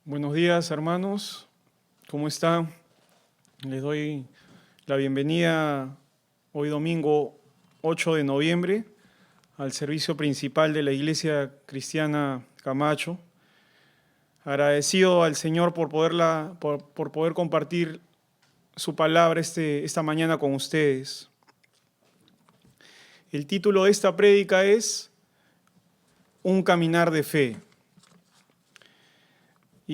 Buenos días, hermanos. ¿Cómo están? Les doy la bienvenida hoy domingo 8 de noviembre al servicio principal de la Iglesia Cristiana Camacho. Agradecido al Señor por poder compartir su palabra esta mañana con ustedes. El título de esta prédica es Un caminar de fe.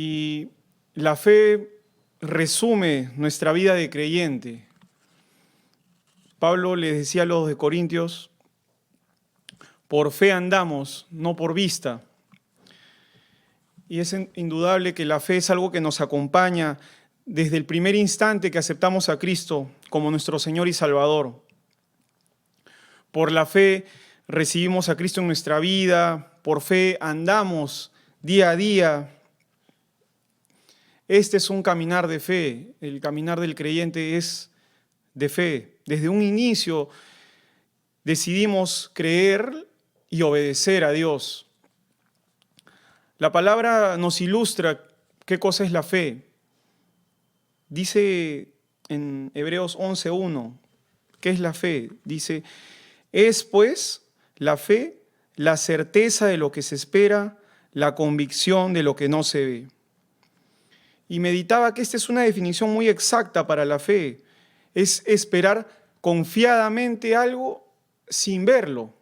Y la fe resume nuestra vida de creyente. Pablo les decía a los de Corintios, por fe andamos, no por vista. Y es indudable que la fe es algo que nos acompaña desde el primer instante que aceptamos a Cristo como nuestro Señor y Salvador. Por la fe recibimos a Cristo en nuestra vida, por fe andamos día a día. Este es un caminar de fe, el caminar del creyente es de fe. Desde un inicio decidimos creer y obedecer a Dios. La palabra nos ilustra qué cosa es la fe. Dice en Hebreos 11:1, ¿qué es la fe? Dice, es pues la fe la certeza de lo que se espera, la convicción de lo que no se ve. Y meditaba que esta es una definición muy exacta para la fe. Es esperar confiadamente algo sin verlo.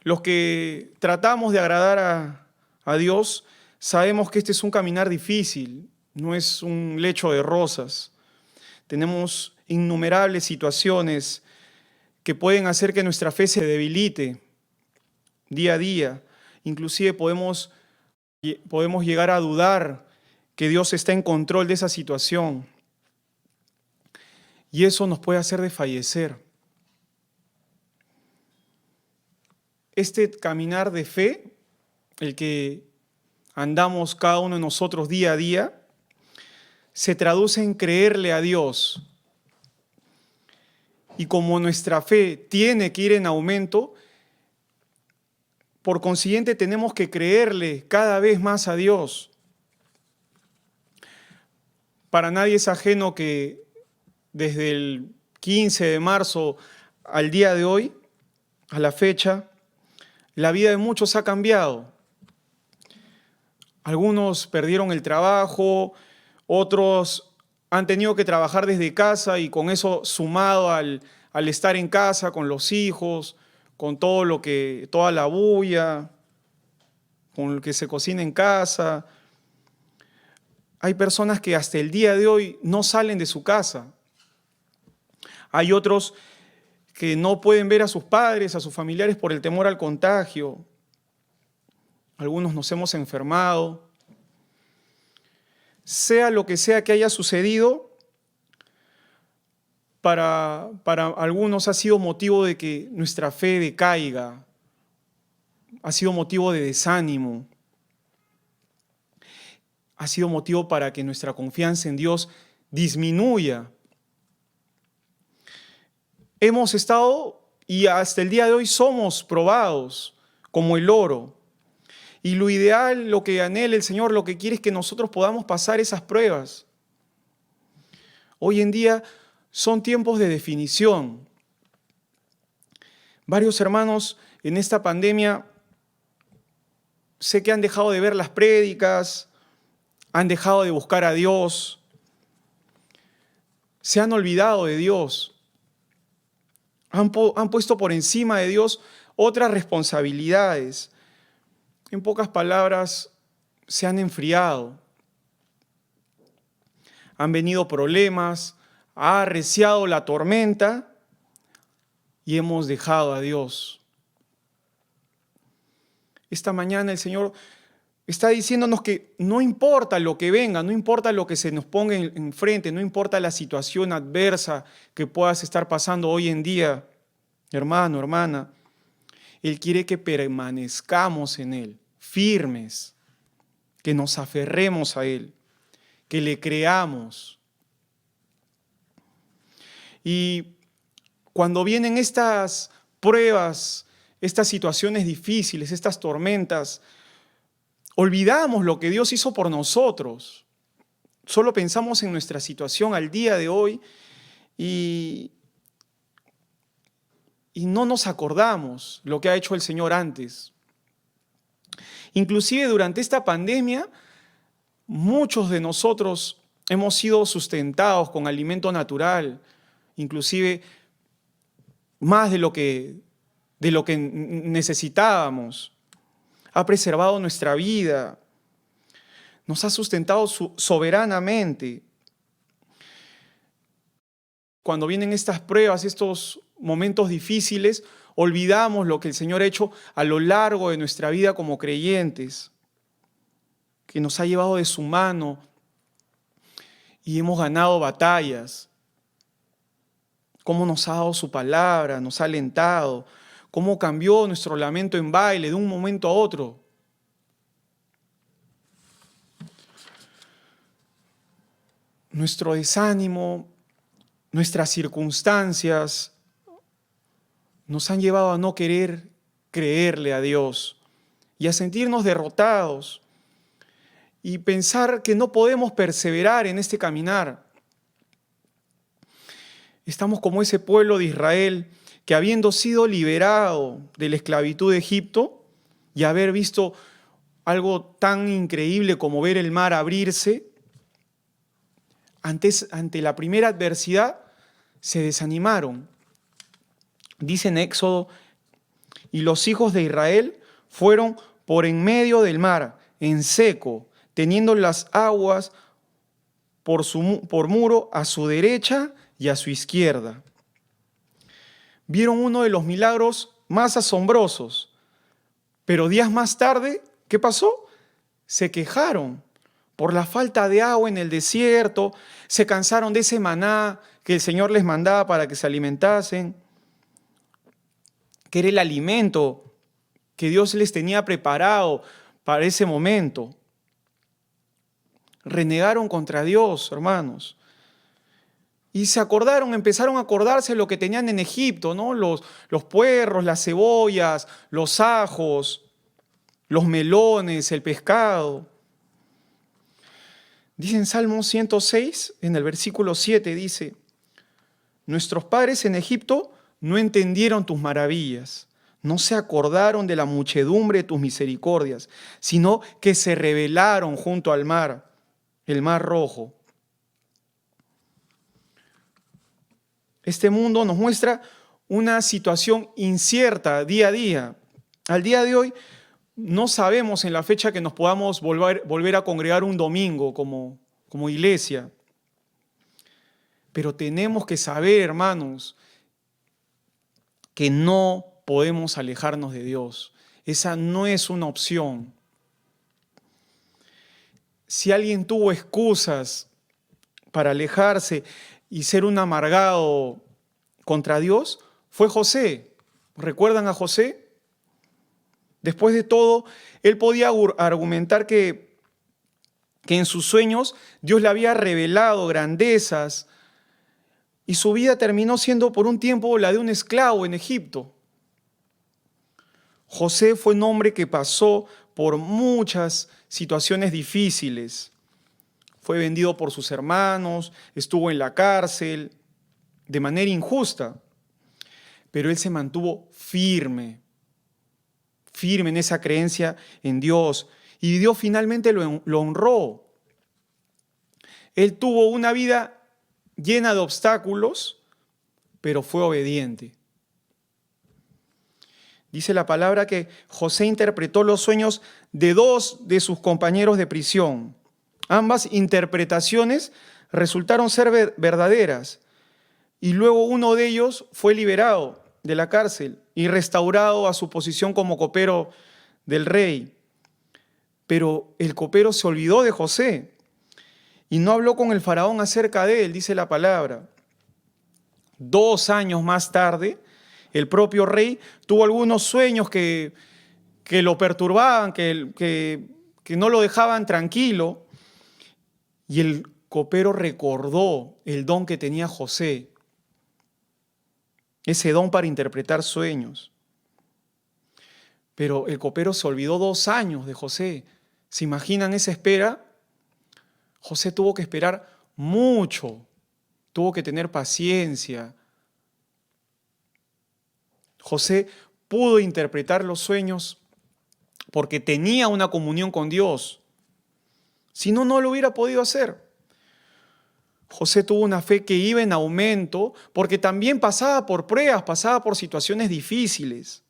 Los que tratamos de agradar a Dios sabemos que este es un caminar difícil, no es un lecho de rosas. Tenemos innumerables situaciones que pueden hacer que nuestra fe se debilite día a día. Inclusive podemos llegar a dudar que Dios está en control de esa situación. Y eso nos puede hacer desfallecer. Este caminar de fe, el que andamos cada uno de nosotros día a día, se traduce en creerle a Dios. Y como nuestra fe tiene que ir en aumento, por consiguiente tenemos que creerle cada vez más a Dios. Para nadie es ajeno que desde el 15 de marzo al día de hoy, a la fecha, la vida de muchos ha cambiado. Algunos perdieron el trabajo, otros han tenido que trabajar desde casa y con eso sumado al estar en casa con los hijos, con toda la bulla, con el que se cocina en casa. Hay personas que hasta el día de hoy no salen de su casa. Hay otros que no pueden ver a sus padres, a sus familiares por el temor al contagio. Algunos nos hemos enfermado. Sea lo que sea que haya sucedido, para algunos ha sido motivo de que nuestra fe decaiga, ha sido motivo de desánimo, ha sido motivo para que nuestra confianza en Dios disminuya. Hemos estado y hasta el día de hoy somos probados como el oro. Y lo ideal, lo que anhela el Señor, lo que quiere es que nosotros podamos pasar esas pruebas. Hoy en día son tiempos de definición. Varios hermanos en esta pandemia sé que han dejado de ver las prédicas, han dejado de buscar a Dios, se han olvidado de Dios. Han puesto por encima de Dios otras responsabilidades. En pocas palabras, se han enfriado. Han venido problemas, ha arreciado la tormenta y hemos dejado a Dios. Esta mañana el Señor está diciéndonos que no importa lo que venga, no importa lo que se nos ponga enfrente, no importa la situación adversa que puedas estar pasando hoy en día, hermano, hermana. Él quiere que permanezcamos en Él, firmes, que nos aferremos a Él, que le creamos. Y cuando vienen estas pruebas, estas situaciones difíciles, estas tormentas, Olvidamos lo que Dios hizo por nosotros. Solo pensamos en nuestra situación al día de hoy y no nos acordamos lo que ha hecho el Señor antes. Inclusive durante esta pandemia, muchos de nosotros hemos sido sustentados con alimento natural, inclusive más de lo que necesitábamos. Ha preservado nuestra vida, nos ha sustentado soberanamente. Cuando vienen estas pruebas, estos momentos difíciles, olvidamos lo que el Señor ha hecho a lo largo de nuestra vida como creyentes, que nos ha llevado de su mano y hemos ganado batallas. Cómo nos ha dado su palabra, nos ha alentado, cómo cambió nuestro lamento en baile de un momento a otro. Nuestro desánimo, nuestras circunstancias nos han llevado a no querer creerle a Dios y a sentirnos derrotados y pensar que no podemos perseverar en este caminar. Estamos como ese pueblo de Israel que, habiendo sido liberado de la esclavitud de Egipto y haber visto algo tan increíble como ver el mar abrirse, ante la primera adversidad se desanimaron. Dice en Éxodo: y los hijos de Israel fueron por en medio del mar, en seco, teniendo las aguas por muro a su derecha y a su izquierda. Vieron uno de los milagros más asombrosos, pero días más tarde, ¿qué pasó? Se quejaron por la falta de agua en el desierto, se cansaron de ese maná que el Señor les mandaba para que se alimentasen, que era el alimento que Dios les tenía preparado para ese momento. Renegaron contra Dios, hermanos. Y se acordaron, empezaron a acordarse de lo que tenían en Egipto, ¿no? Los puerros, las cebollas, los ajos, los melones, el pescado. Dice en Salmo 106, en el versículo 7, dice: nuestros padres en Egipto no entendieron tus maravillas, no se acordaron de la muchedumbre de tus misericordias, sino que se rebelaron junto al mar, el mar rojo. Este mundo nos muestra una situación incierta día a día. Al día de hoy no sabemos en la fecha que nos podamos volver a congregar un domingo como iglesia. Pero tenemos que saber, hermanos, que no podemos alejarnos de Dios. Esa no es una opción. Si alguien tuvo excusas para alejarse y ser un amargado contra Dios, fue José. ¿Recuerdan a José? Después de todo, él podía argumentar que en sus sueños Dios le había revelado grandezas y su vida terminó siendo por un tiempo la de un esclavo en Egipto. José fue un hombre que pasó por muchas situaciones difíciles. Fue vendido por sus hermanos, estuvo en la cárcel de manera injusta, pero él se mantuvo firme en esa creencia en Dios, y Dios finalmente lo honró. Él tuvo una vida llena de obstáculos, pero fue obediente. Dice la palabra que José interpretó los sueños de 2 de sus compañeros de prisión. Ambas interpretaciones resultaron ser verdaderas, y luego uno de ellos fue liberado de la cárcel y restaurado a su posición como copero del rey. Pero el copero se olvidó de José y no habló con el faraón acerca de él, dice la palabra. 2 años más tarde, el propio rey tuvo algunos sueños que lo perturbaban, que no lo dejaban tranquilo, y el copero recordó el don que tenía José, ese don para interpretar sueños. Pero el copero se olvidó 2 años de José, ¿Se imaginan esa espera? José tuvo que esperar mucho, tuvo que tener paciencia. José pudo interpretar los sueños porque tenía una comunión con Dios. Si no, no lo hubiera podido hacer. José tuvo una fe que iba en aumento porque también pasaba por pruebas, pasaba por situaciones difíciles.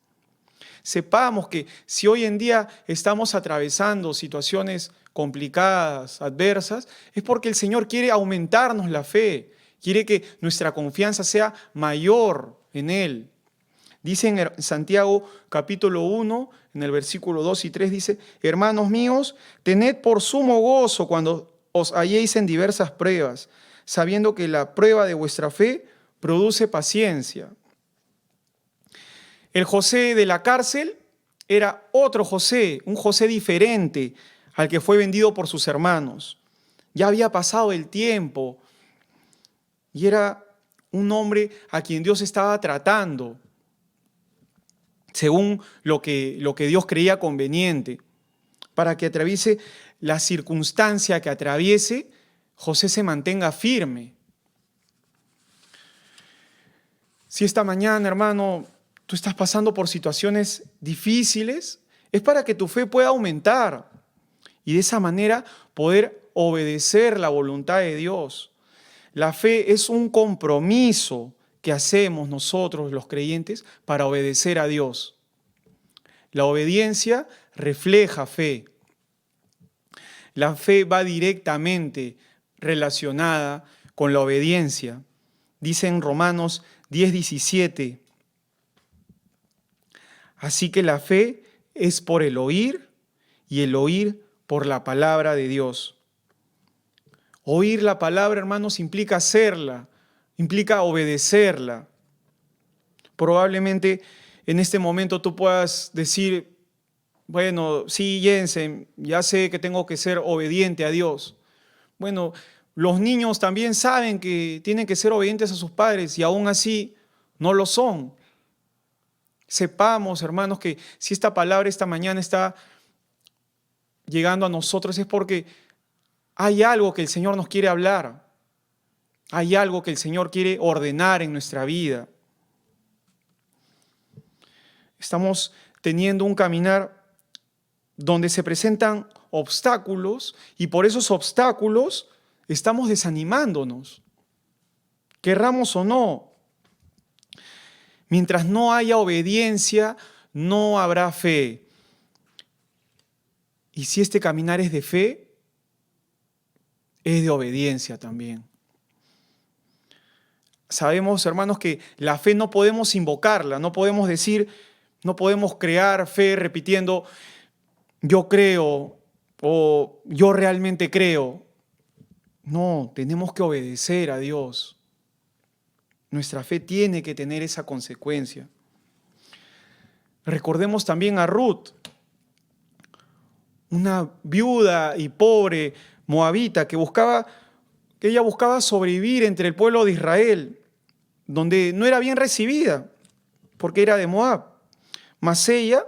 Sepamos que si hoy en día estamos atravesando situaciones complicadas, adversas, es porque el Señor quiere aumentarnos la fe, quiere que nuestra confianza sea mayor en Él. Dice en Santiago capítulo 1, en el versículo 2 y 3, dice: hermanos míos, tened por sumo gozo cuando os halléis en diversas pruebas, sabiendo que la prueba de vuestra fe produce paciencia. El José de la cárcel era otro José, un José diferente al que fue vendido por sus hermanos. Ya había pasado el tiempo y era un hombre a quien Dios estaba tratando según lo que Dios creía conveniente. Para que atraviese la circunstancia que atraviese, José se mantenga firme. Si esta mañana, hermano, tú estás pasando por situaciones difíciles, es para que tu fe pueda aumentar y de esa manera poder obedecer la voluntad de Dios. La fe es un compromiso que hacemos nosotros los creyentes para obedecer a Dios. La obediencia refleja fe. La fe va directamente relacionada con la obediencia. Dice en Romanos 10:17, así que la fe es por el oír y el oír por la palabra de Dios. Oír la palabra, hermanos, implica hacerla, implica obedecerla. Probablemente en este momento tú puedas decir: bueno, sí, Jensen, ya sé que tengo que ser obediente a Dios. Bueno, los niños también saben que tienen que ser obedientes a sus padres y aún así no lo son. Sepamos, hermanos, que si esta palabra esta mañana está llegando a nosotros es porque hay algo que el Señor nos quiere hablar. Hay algo que el Señor quiere ordenar en nuestra vida. Estamos teniendo un caminar donde se presentan obstáculos y por esos obstáculos estamos desanimándonos, querramos o no. Mientras no haya obediencia, no habrá fe. Y si este caminar es de fe, es de obediencia también. Sabemos, hermanos, que la fe no podemos invocarla, no podemos decir, no podemos crear fe repitiendo yo creo o yo realmente creo. No, tenemos que obedecer a Dios. Nuestra fe tiene que tener esa consecuencia. Recordemos también a Ruth, una viuda y pobre moabita que ella buscaba sobrevivir entre el pueblo de Israel, donde no era bien recibida, porque era de Moab. Mas ella,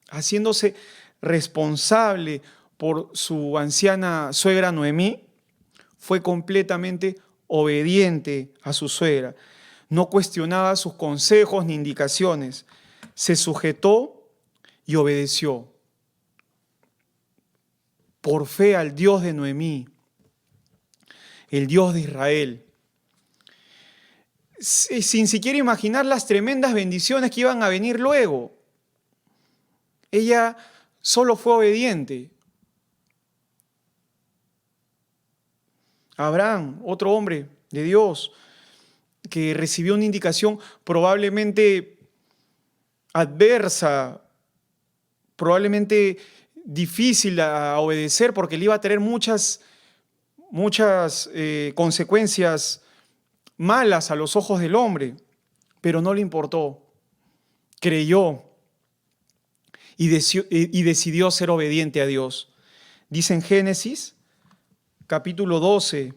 haciéndose responsable por su anciana suegra Noemí, fue completamente obediente a su suegra. No cuestionaba sus consejos ni indicaciones. Se sujetó y obedeció. Por fe al Dios de Noemí, el Dios de Israel. Sin siquiera imaginar las tremendas bendiciones que iban a venir luego. Ella solo fue obediente. Abraham, otro hombre de Dios, que recibió una indicación probablemente adversa, probablemente difícil a obedecer porque le iba a tener muchas consecuencias malas a los ojos del hombre, pero no le importó. Creyó y decidió ser obediente a Dios. Dice en Génesis, capítulo 12,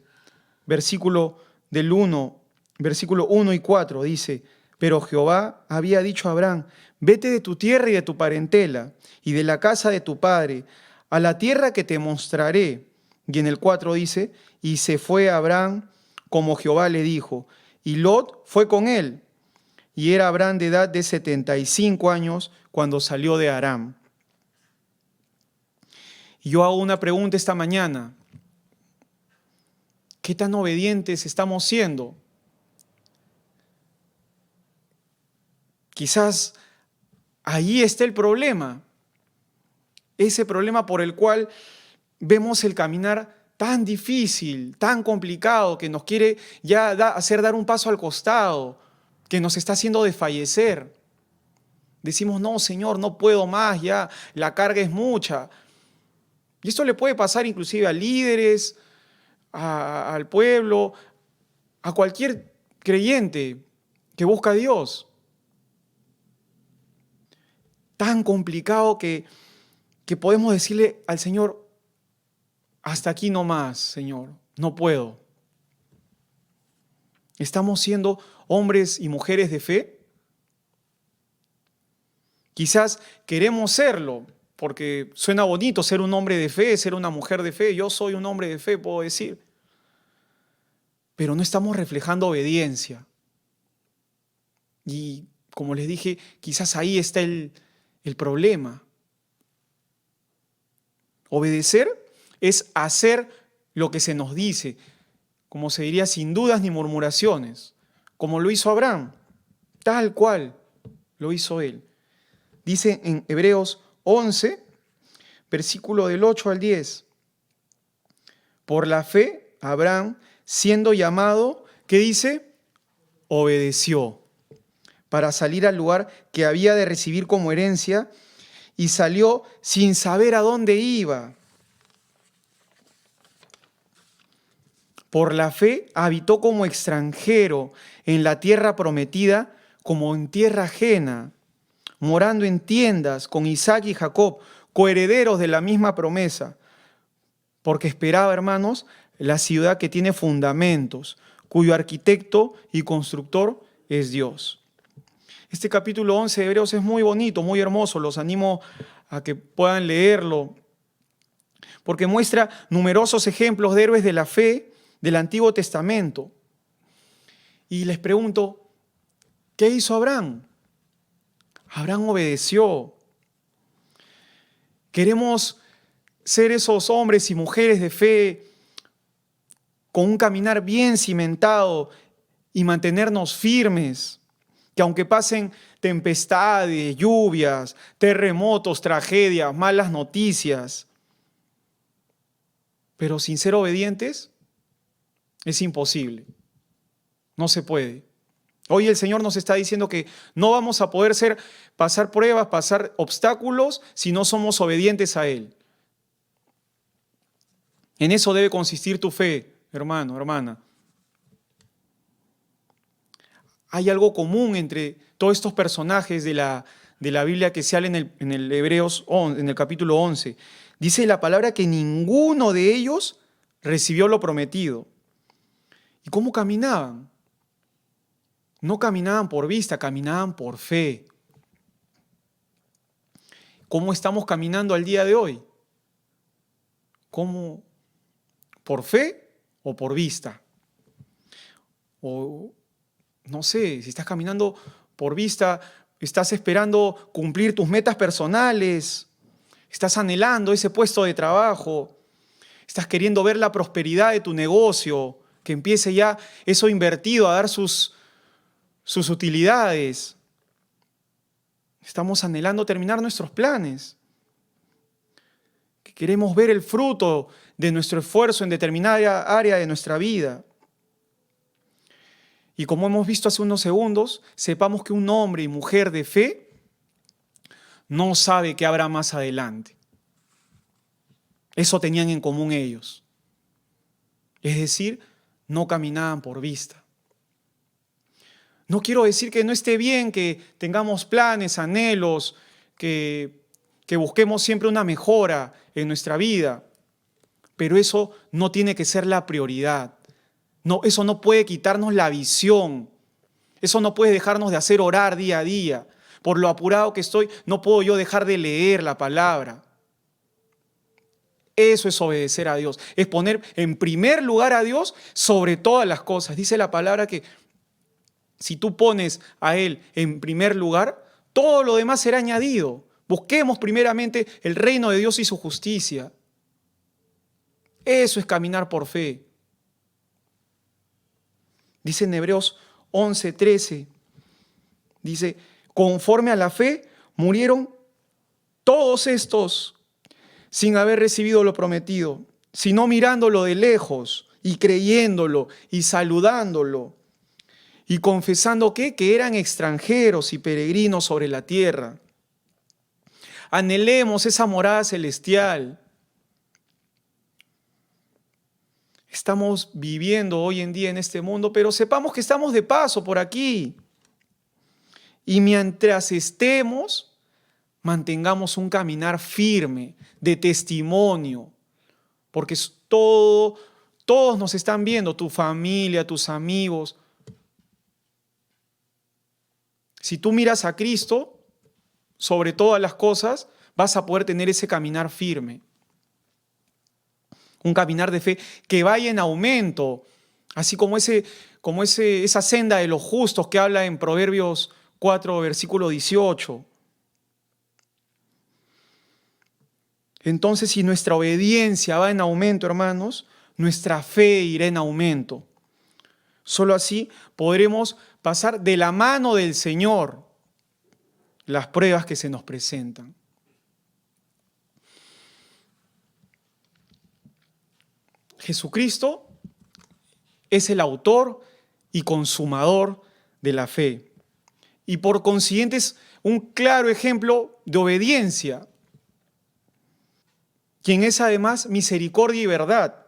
versículo 1 y 4, dice: pero Jehová había dicho a Abraham: vete de tu tierra y de tu parentela y de la casa de tu padre a la tierra que te mostraré. Y en el 4 dice, y se fue Abraham como Jehová le dijo, y Lot fue con él. Y era Abraham de edad de 75 años cuando salió de Aram. Y yo hago una pregunta esta mañana. ¿Qué tan obedientes estamos siendo? Quizás ahí está el problema. Ese problema por el cual vemos el caminar tan difícil, tan complicado, que nos quiere ya hacer dar un paso al costado, que nos está haciendo desfallecer. Decimos, no, Señor, no puedo más, ya la carga es mucha. Y esto le puede pasar inclusive a líderes, al pueblo, a cualquier creyente que busca a Dios. Tan complicado que podemos decirle al Señor, hasta aquí no más, Señor, no puedo. ¿Estamos siendo hombres y mujeres de fe? Quizás queremos serlo, porque suena bonito ser un hombre de fe, ser una mujer de fe. Yo soy un hombre de fe, puedo decir. Pero no estamos reflejando obediencia. Y como les dije, quizás ahí está el problema. Obedecer es hacer lo que se nos dice, como se diría, sin dudas ni murmuraciones, como lo hizo Abraham, tal cual lo hizo él. Dice en Hebreos 11, versículo del 8 al 10, por la fe, Abraham, siendo llamado, ¿qué dice? Obedeció para salir al lugar que había de recibir como herencia y salió sin saber a dónde iba. Por la fe habitó como extranjero en la tierra prometida, como en tierra ajena, morando en tiendas con Isaac y Jacob, coherederos de la misma promesa, porque esperaba, hermanos, la ciudad que tiene fundamentos, cuyo arquitecto y constructor es Dios. Este capítulo 11 de Hebreos es muy bonito, muy hermoso, los animo a que puedan leerlo, porque muestra numerosos ejemplos de héroes de la fe del Antiguo Testamento. Y les pregunto, ¿qué hizo Abraham? Abraham obedeció. Queremos ser esos hombres y mujeres de fe con un caminar bien cimentado y mantenernos firmes, que aunque pasen tempestades, lluvias, terremotos, tragedias, malas noticias, pero sin ser obedientes, es imposible. No se puede. Hoy el Señor nos está diciendo que no vamos a poder pasar pruebas, pasar obstáculos si no somos obedientes a Él. En eso debe consistir tu fe, hermano, hermana. Hay algo común entre todos estos personajes de la Biblia que se habla en el Hebreos 11, en el capítulo 11. Dice la palabra que ninguno de ellos recibió lo prometido. ¿Y cómo caminaban? No caminaban por vista, caminaban por fe. ¿Cómo estamos caminando al día de hoy? ¿Cómo? ¿Por fe o por vista? O no sé, si estás caminando por vista, estás esperando cumplir tus metas personales, estás anhelando ese puesto de trabajo, estás queriendo ver la prosperidad de tu negocio, que empiece ya eso invertido a dar sus utilidades. Estamos anhelando terminar nuestros planes. Queremos ver el fruto de nuestro esfuerzo en determinada área de nuestra vida. Y como hemos visto hace unos segundos, sepamos que un hombre y mujer de fe no sabe qué habrá más adelante. Eso tenían en común ellos. Es decir, no caminaban por vista. No quiero decir que no esté bien que tengamos planes, anhelos, que busquemos siempre una mejora en nuestra vida, pero eso no tiene que ser la prioridad. No, eso no puede quitarnos la visión. Eso no puede dejarnos de hacer orar día a día. Por lo apurado que estoy, no puedo yo dejar de leer la palabra. Eso es obedecer a Dios. Es poner en primer lugar a Dios sobre todas las cosas. Dice la palabra que si tú pones a Él en primer lugar, todo lo demás será añadido. Busquemos primeramente el reino de Dios y su justicia. Eso es caminar por fe. Dice en Hebreos 11:13, dice, conforme a la fe murieron todos estos sin haber recibido lo prometido, sino mirándolo de lejos y creyéndolo y saludándolo y confesando que eran extranjeros y peregrinos sobre la tierra. Anhelemos esa morada celestial. Estamos viviendo hoy en día en este mundo, pero sepamos que estamos de paso por aquí. Y mientras estemos, mantengamos un caminar firme, de testimonio, porque todos nos están viendo, tu familia, tus amigos. Si tú miras a Cristo, sobre todas las cosas, vas a poder tener ese caminar firme. Un caminar de fe que vaya en aumento, así como esa senda de los justos que habla en Proverbios 4, versículo 18. Entonces, si nuestra obediencia va en aumento, hermanos, nuestra fe irá en aumento. Solo así podremos pasar de la mano del Señor las pruebas que se nos presentan. Jesucristo es el autor y consumador de la fe. Y por consiguiente es un claro ejemplo de obediencia, quien es además misericordia y verdad.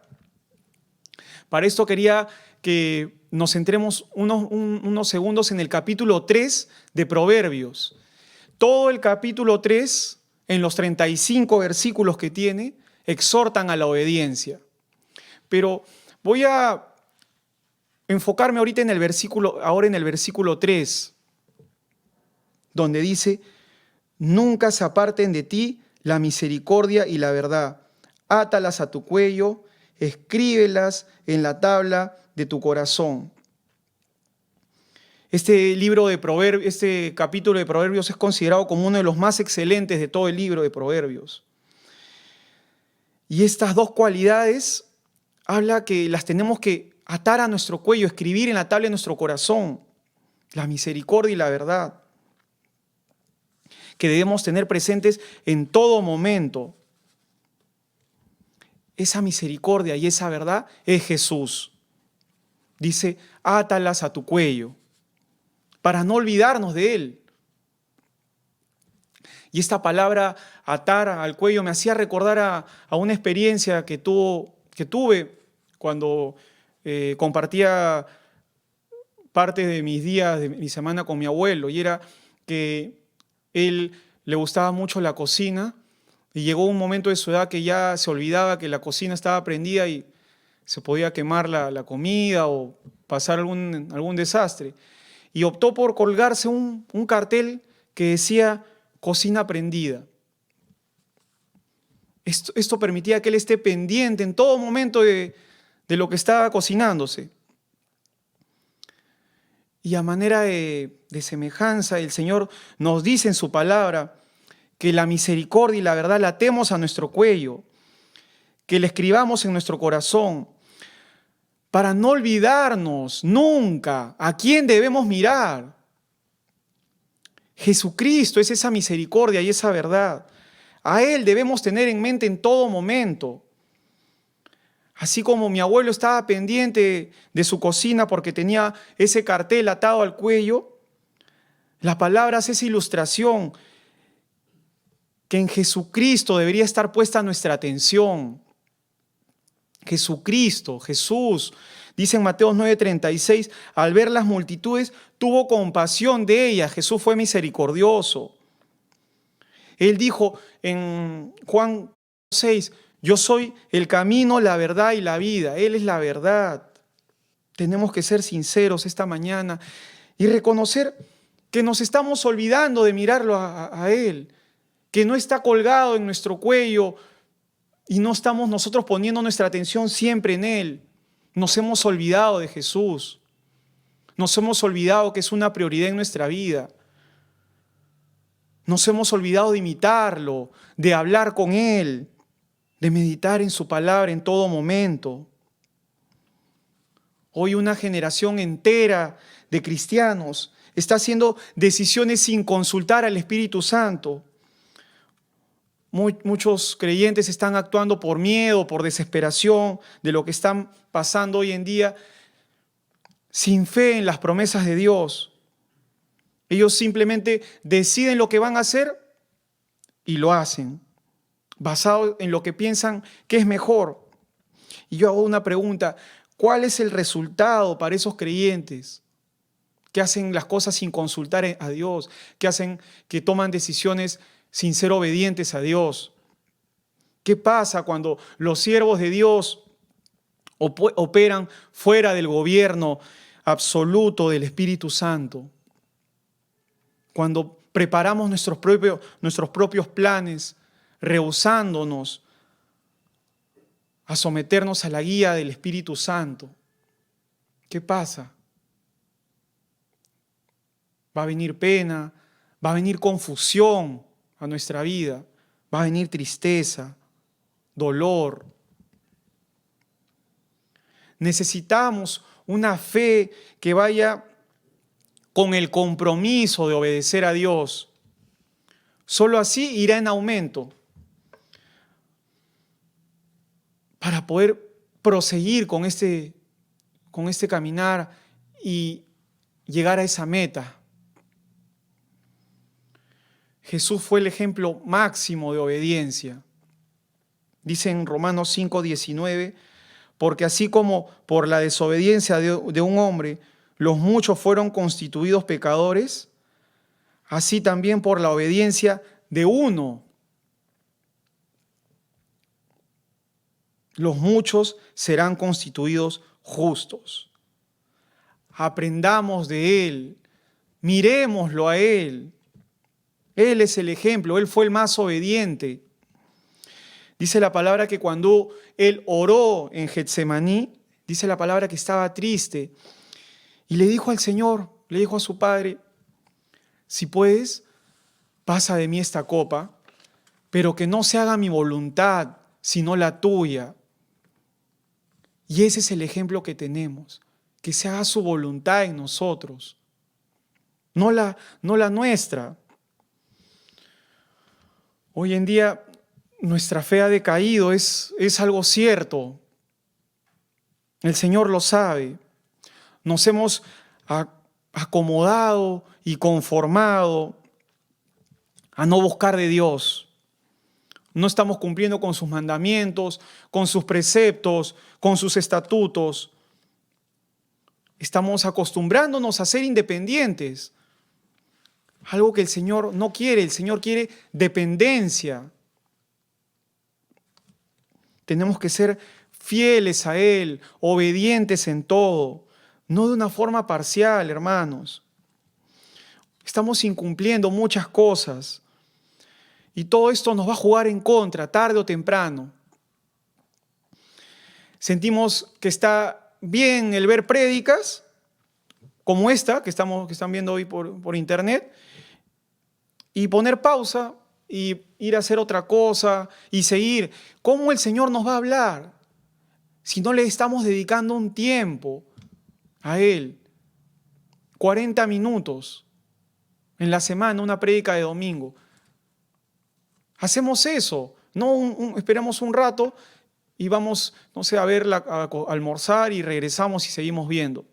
Para esto quería que nos centremos unos segundos en el capítulo 3 de Proverbios. Todo el capítulo 3, en los 35 versículos que tiene, exhortan a la obediencia. Pero voy a enfocarme ahora en el versículo 3, donde dice, nunca se aparten de ti la misericordia y la verdad. Átalas a tu cuello, escríbelas en la tabla de tu corazón. Este capítulo de Proverbios es considerado como uno de los más excelentes de todo el libro de Proverbios. Y estas dos cualidades habla que las tenemos que atar a nuestro cuello, escribir en la tabla de nuestro corazón, la misericordia y la verdad, que debemos tener presentes en todo momento. Esa misericordia y esa verdad es Jesús. Dice, átalas a tu cuello, para no olvidarnos de Él. Y esta palabra, atar al cuello, me hacía recordar a una experiencia que tuve cuando compartía parte de mis días, de mi semana con mi abuelo, y era que él le gustaba mucho la cocina y llegó un momento de su edad que ya se olvidaba que la cocina estaba prendida y se podía quemar la comida o pasar algún desastre. Y optó por colgarse un cartel que decía cocina prendida. Esto permitía que él esté pendiente en todo momento de lo que estaba cocinándose. Y a manera de semejanza, el Señor nos dice en su palabra que la misericordia y la verdad la atemos a nuestro cuello, que la escribamos en nuestro corazón, para no olvidarnos nunca a quién debemos mirar. Jesucristo es esa misericordia y esa verdad. A Él debemos tener en mente en todo momento. Así como mi abuelo estaba pendiente de su cocina porque tenía ese cartel atado al cuello, la palabra hace esa ilustración que en Jesucristo debería estar puesta nuestra atención. Jesucristo, Jesús, dice en Mateo 9:36, al ver las multitudes, tuvo compasión de ellas. Jesús fue misericordioso. Él dijo en Juan 6, yo soy el camino, la verdad y la vida. Él es la verdad. Tenemos que ser sinceros esta mañana y reconocer que nos estamos olvidando de mirarlo a Él, que no está colgado en nuestro cuello Y no estamos nosotros poniendo nuestra atención siempre en Él. Nos hemos olvidado de Jesús. Nos hemos olvidado que es una prioridad en nuestra vida. Nos hemos olvidado de imitarlo, de hablar con Él, de meditar en su palabra en todo momento. Hoy una generación entera de cristianos está haciendo decisiones sin consultar al Espíritu Santo. Muchos creyentes están actuando por miedo, por desesperación de lo que están pasando hoy en día, sin fe en las promesas de Dios. Ellos simplemente deciden lo que van a hacer y lo hacen, basado en lo que piensan que es mejor. Y yo hago una pregunta: ¿cuál es el resultado para esos creyentes que hacen las cosas sin consultar a Dios, que toman decisiones sin ser obedientes a Dios? ¿Qué pasa cuando los siervos de Dios operan fuera del gobierno absoluto del Espíritu Santo? Cuando preparamos nuestros propios planes, rehusándonos a someternos a la guía del Espíritu Santo, ¿qué pasa? Va a venir pena, va a venir confusión a nuestra vida, va a venir tristeza, dolor. Necesitamos una fe que vaya con el compromiso de obedecer a Dios. Solo así irá en aumento para poder proseguir con este caminar y llegar a esa meta. Jesús fue el ejemplo máximo de obediencia. Dice en Romanos 5:19, porque así como por la desobediencia de un hombre los muchos fueron constituidos pecadores, así también por la obediencia de uno los muchos serán constituidos justos. Aprendamos de Él, miremoslo a Él. Él es el ejemplo, Él fue el más obediente. Dice la palabra que cuando Él oró en Getsemaní, dice la palabra que estaba triste y le dijo al Señor, le dijo a su Padre: si puedes, pasa de mí esta copa, pero que no se haga mi voluntad, sino la tuya. Y ese es el ejemplo que tenemos, que se haga su voluntad en nosotros, no la nuestra. Hoy en día nuestra fe ha decaído, es algo cierto. El Señor lo sabe. Nos hemos acomodado y conformado a no buscar de Dios. No estamos cumpliendo con sus mandamientos, con sus preceptos, con sus estatutos. Estamos acostumbrándonos a ser independientes. Algo que el Señor no quiere. El Señor quiere dependencia. Tenemos que ser fieles a Él, obedientes en todo, no de una forma parcial, hermanos. Estamos incumpliendo muchas cosas y todo esto nos va a jugar en contra, tarde o temprano. Sentimos que está bien el ver prédicas como esta que están viendo hoy por internet y poner pausa y ir a hacer otra cosa y seguir. ¿Cómo el Señor nos va a hablar si no le estamos dedicando un tiempo a Él? 40 minutos en la semana, una prédica de domingo. Hacemos eso, no esperamos un rato y vamos, no sé, a almorzar y regresamos y seguimos viendo.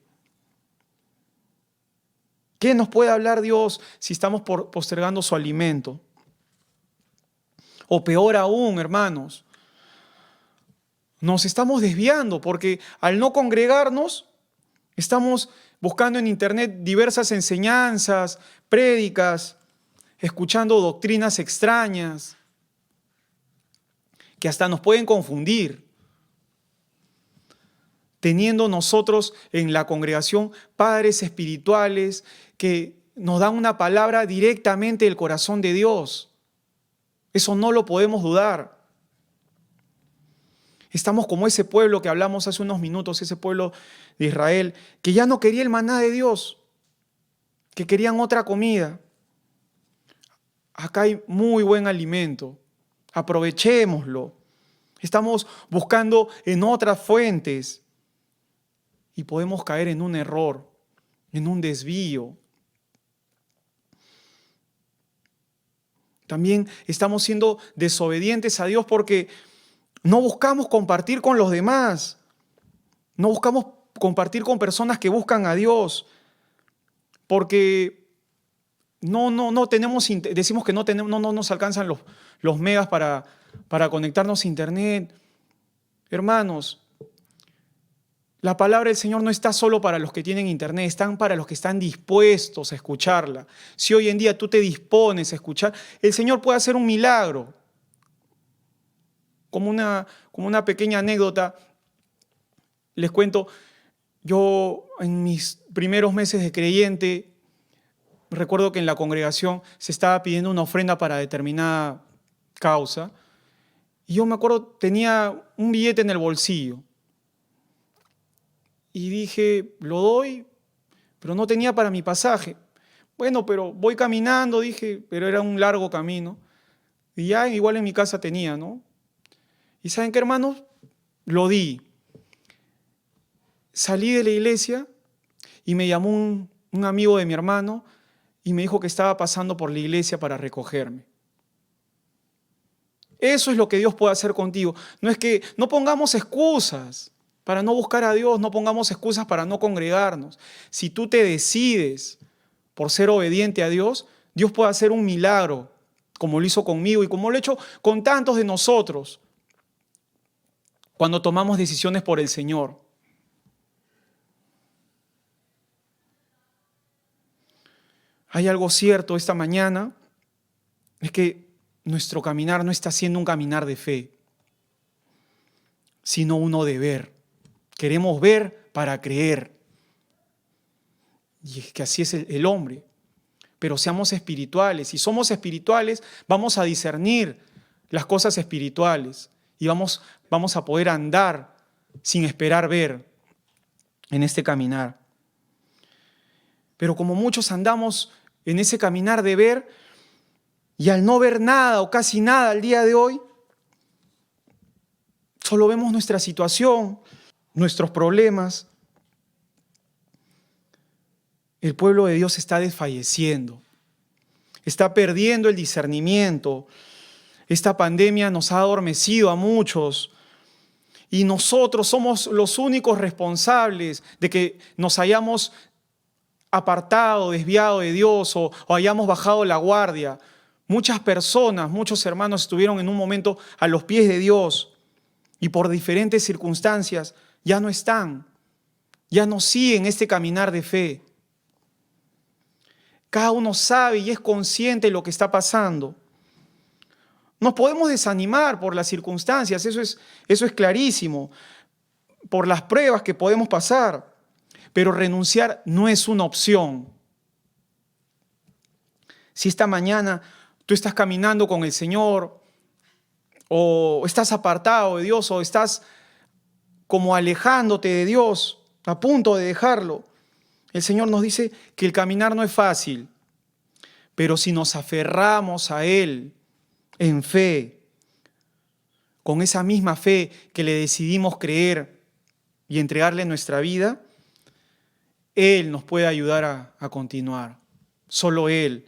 ¿Qué nos puede hablar Dios si estamos postergando su alimento? O peor aún, hermanos, nos estamos desviando porque al no congregarnos, estamos buscando en internet diversas enseñanzas, prédicas, escuchando doctrinas extrañas que hasta nos pueden confundir. Teniendo nosotros en la congregación padres espirituales que nos dan una palabra directamente del corazón de Dios. Eso no lo podemos dudar. Estamos como ese pueblo que hablamos hace unos minutos, ese pueblo de Israel, que ya no quería el maná de Dios, que querían otra comida. Acá hay muy buen alimento, aprovechémoslo. Estamos buscando en otras fuentes y podemos caer en un error, en un desvío. También estamos siendo desobedientes a Dios porque no buscamos compartir con los demás. No buscamos compartir con personas que buscan a Dios. Porque no tenemos, decimos que no nos alcanzan los megas para conectarnos a internet. Hermanos, la palabra del Señor no está solo para los que tienen internet, están para los que están dispuestos a escucharla. Si hoy en día tú te dispones a escuchar, el Señor puede hacer un milagro. Como una pequeña anécdota, les cuento, yo en mis primeros meses de creyente, recuerdo que en la congregación se estaba pidiendo una ofrenda para determinada causa, y yo me acuerdo, tenía un billete en el bolsillo, y dije, lo doy, pero no tenía para mi pasaje. Bueno, pero voy caminando, dije, pero era un largo camino, y ya igual en mi casa tenía, ¿no? ¿Y saben qué, hermanos? Lo di. Salí de la iglesia y me llamó un amigo de mi hermano y me dijo que estaba pasando por la iglesia para recogerme. Eso es lo que Dios puede hacer contigo. No es que no pongamos excusas para no buscar a Dios, no pongamos excusas para no congregarnos. Si tú te decides por ser obediente a Dios, Dios puede hacer un milagro, como lo hizo conmigo y como lo ha hecho con tantos de nosotros cuando tomamos decisiones por el Señor. Hay algo cierto esta mañana, es que nuestro caminar no está siendo un caminar de fe, sino uno de ver. Queremos ver para creer. Y es que así es el hombre. Pero seamos espirituales. Si somos espirituales, vamos a discernir las cosas espirituales y vamos a poder andar sin esperar ver en este caminar. Pero como muchos andamos en ese caminar de ver y al no ver nada o casi nada al día de hoy, solo vemos nuestra situación, nuestros problemas. El pueblo de Dios está desfalleciendo, está perdiendo el discernimiento. Esta pandemia nos ha adormecido a muchos y nosotros somos los únicos responsables de que nos hayamos apartado, desviado de Dios o hayamos bajado la guardia. Muchas personas, muchos hermanos estuvieron en un momento a los pies de Dios y por diferentes circunstancias ya no están, ya no siguen este caminar de fe. Cada uno sabe y es consciente de lo que está pasando. Nos podemos desanimar por las circunstancias, eso es clarísimo, por las pruebas que podemos pasar, pero renunciar no es una opción. Si esta mañana tú estás caminando con el Señor, o estás apartado de Dios, o estás como alejándote de Dios, a punto de dejarlo, el Señor nos dice que el caminar no es fácil, pero si nos aferramos a Él en fe, con esa misma fe que le decidimos creer y entregarle nuestra vida, Él nos puede ayudar a continuar. Solo Él,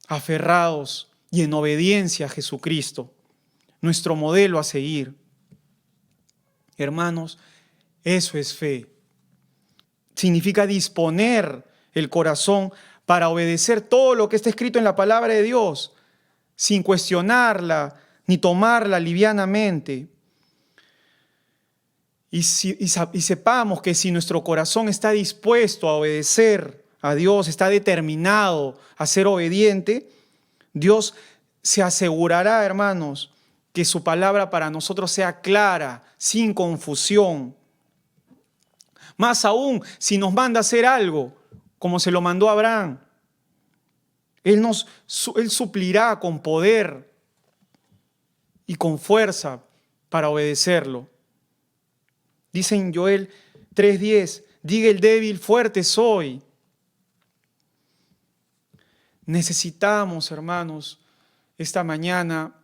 aferrados y en obediencia a Jesucristo, nuestro modelo a seguir. Hermanos, eso es fe. Significa disponer el corazón para obedecer todo lo que está escrito en la palabra de Dios, sin cuestionarla ni tomarla livianamente. Y sepamos que si nuestro corazón está dispuesto a obedecer a Dios, está determinado a ser obediente, Dios se asegurará, hermanos, que su palabra para nosotros sea clara, sin confusión. Más aún, si nos manda a hacer algo, como se lo mandó a Abraham, Él suplirá con poder y con fuerza para obedecerlo. Dice en Joel 3:10, diga el débil, fuerte soy. Necesitamos, hermanos, esta mañana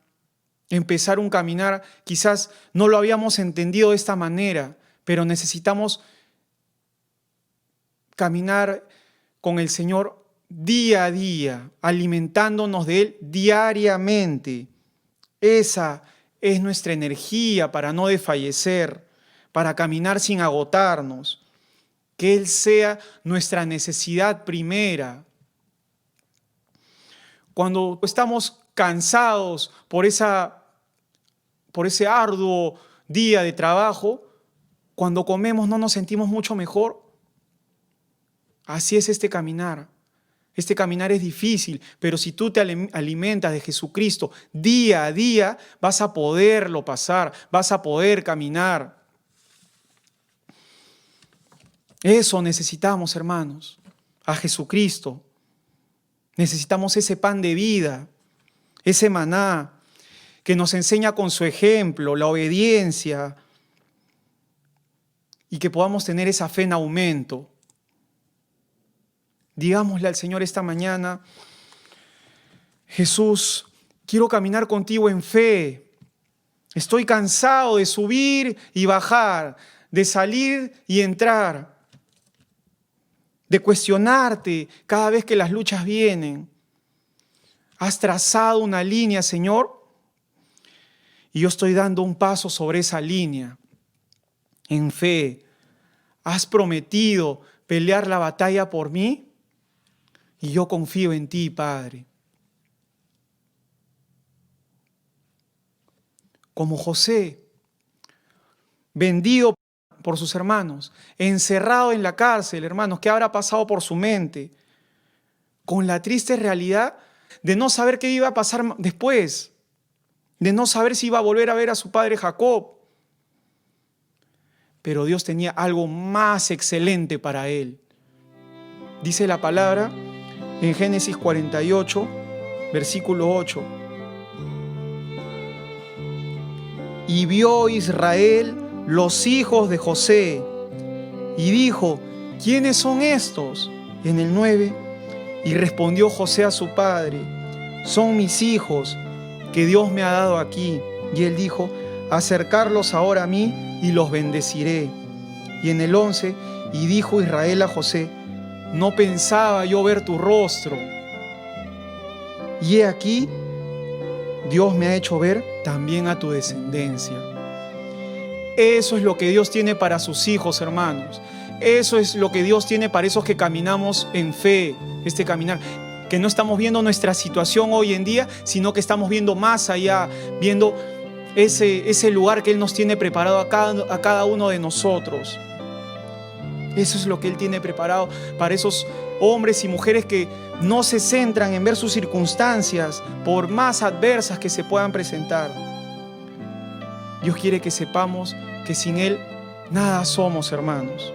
empezar un caminar. Quizás no lo habíamos entendido de esta manera, pero necesitamos caminar con el Señor día a día, alimentándonos de Él diariamente. Esa es nuestra energía para no desfallecer, para caminar sin agotarnos. Que Él sea nuestra necesidad primera. Cuando estamos cansados por ese arduo día de trabajo, cuando comemos no nos sentimos mucho mejor. Así es este caminar. Este caminar es difícil, pero si tú te alimentas de Jesucristo día a día, vas a poderlo pasar, vas a poder caminar. Eso necesitamos, hermanos, a Jesucristo. Necesitamos ese pan de vida, ese maná que nos enseña con su ejemplo, la obediencia, y que podamos tener esa fe en aumento. Digámosle al Señor esta mañana: Jesús, quiero caminar contigo en fe. Estoy cansado de subir y bajar, de salir y entrar, de cuestionarte cada vez que las luchas vienen. Has trazado una línea, Señor, y yo estoy dando un paso sobre esa línea en fe. Has prometido pelear la batalla por mí y yo confío en ti, Padre. Como José, vendido por sus hermanos, encerrado en la cárcel, hermanos, ¿qué habrá pasado por su mente? Con la triste realidad de no saber qué iba a pasar después, de no saber si iba a volver a ver a su padre Jacob. Pero Dios tenía algo más excelente para él. Dice la palabra en Génesis 48, versículo 8. Y vio Israel los hijos de José, y dijo: ¿quiénes son estos? En el 9, y respondió José a su padre: son mis hijos que Dios me ha dado aquí. Y él dijo: acercarlos ahora a mí y los bendeciré. Y en el 11, y dijo Israel a José: no pensaba yo ver tu rostro, y he aquí, Dios me ha hecho ver también a tu descendencia. Eso es lo que Dios tiene para sus hijos, hermanos. Eso es lo que Dios tiene para esos que caminamos en fe, este caminar. Que no estamos viendo nuestra situación hoy en día, sino que estamos viendo más allá, viendo ese lugar que Él nos tiene preparado a cada uno de nosotros. Eso es lo que Él tiene preparado para esos hombres y mujeres que no se centran en ver sus circunstancias, por más adversas que se puedan presentar. Dios quiere que sepamos que sin Él nada somos, hermanos.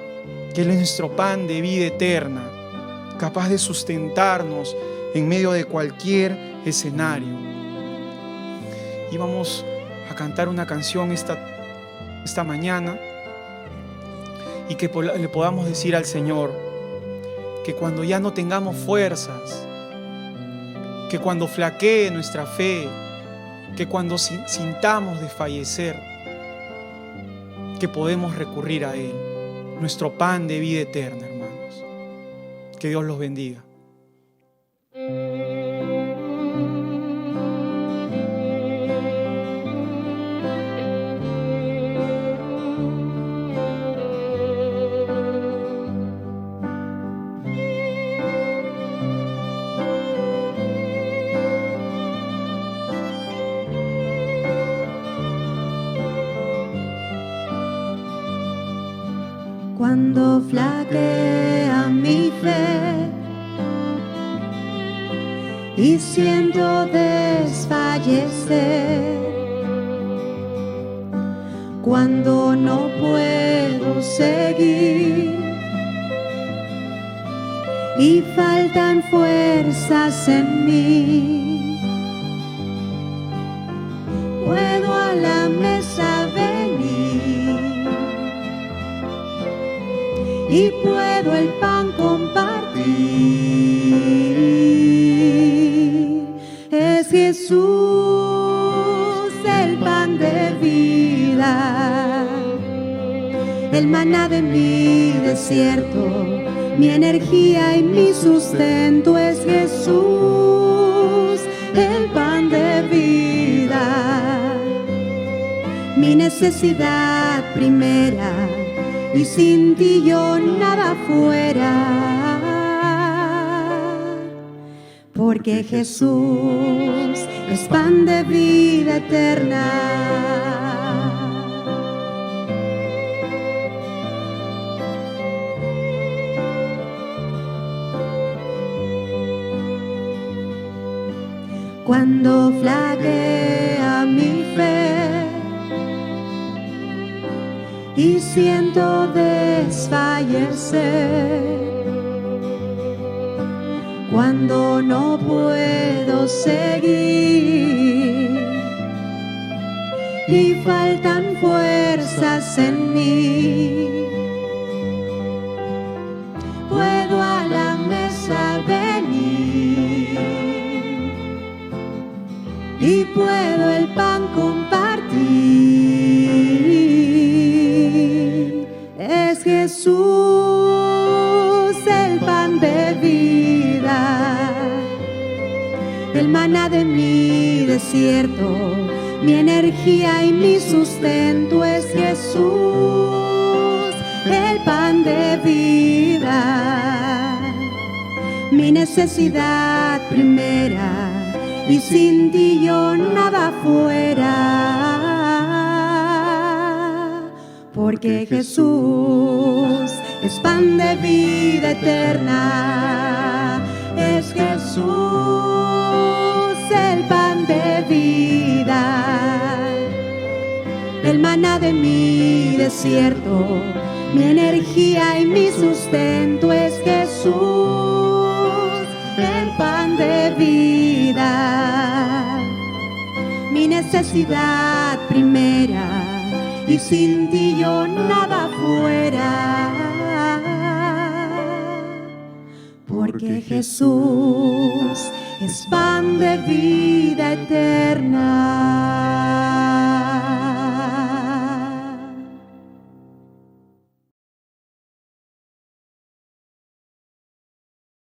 Que Él es nuestro pan de vida eterna, capaz de sustentarnos en medio de cualquier escenario. Y vamos a cantar una canción esta mañana, y que le podamos decir al Señor que cuando ya no tengamos fuerzas, que cuando flaquee nuestra fe, que cuando sintamos desfallecer, que podemos recurrir a Él, nuestro pan de vida eterna, hermanos. Que Dios los bendiga. Cuando flaquea mi fe y siento desfallecer, cuando no puedo seguir y faltan fuerzas en mí, puedo a la mesa y puedo el pan compartir. Es Jesús el pan de vida, el maná de mi desierto, mi energía y mi sustento. Es Jesús el pan de vida, mi necesidad primera, y sin ti yo nada fuera. Porque Jesús es pan de vida eterna. Cuando flaquea mi fe y siento desfallecer, cuando no puedo seguir y faltan fuerzas en mí, puedo a la mesa venir y puedo el pan compartir. Es Jesús el pan de vida, el maná de mi desierto, mi energía y mi sustento. Es Jesús el pan de vida, mi necesidad primera, y sin ti yo nada fuera. Porque Jesús es pan de vida eterna. Es Jesús el pan de vida, el maná de mi desierto, mi energía y mi sustento. Es Jesús el pan de vida, mi necesidad primera, y sin ti yo nada fuera. Porque Jesús es pan de vida eterna.